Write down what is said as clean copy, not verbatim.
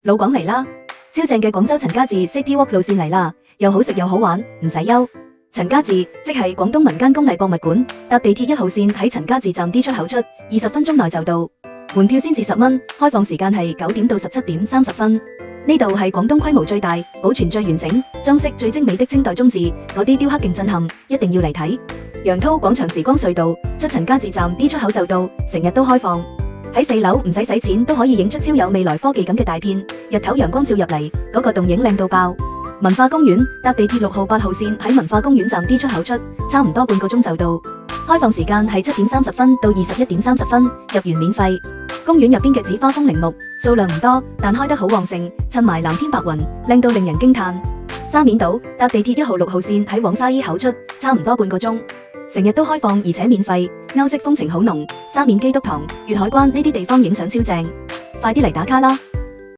老廣嚟啦，超正嘅廣州陳家祠 City Walk 路線嚟啦，又好食又好玩，唔使憂。陳家祠即係廣東民間工藝博物館，搭地鐵1號線喺陳家祠站 D 出口出，20分鐘內就到。門票先至10蚊，開放時間係9點到17點30分。呢度係廣東規模最大、保存最完整、裝飾最精美的清代宗祠，嗰啲雕刻勁震撼，一定要嚟睇。楊濤廣場時光隧道出陳家祠站 D 出口就到，成日都開放。喺4樓唔使使錢都可以影出超有未來科技感嘅大片，日頭陽光照入嚟，嗰個洞影靚到爆。文化公園搭地鐵6號8號線喺文化公園站 D 出口出，差唔多半個鐘就到。開放時間係7點30分到21點30分，入園免費。公園入邊嘅紙花風鈴木數量唔多，但開得好旺盛，襯埋藍天白雲，靚到令人驚嘆。沙面島搭地鐵1號6號線喺黃沙伊口出，差唔多半個鐘，成日都開放而且免費，歐式風情好濃。沙面基督堂、粵海關呢啲地方影相超正，快啲嚟打卡啦！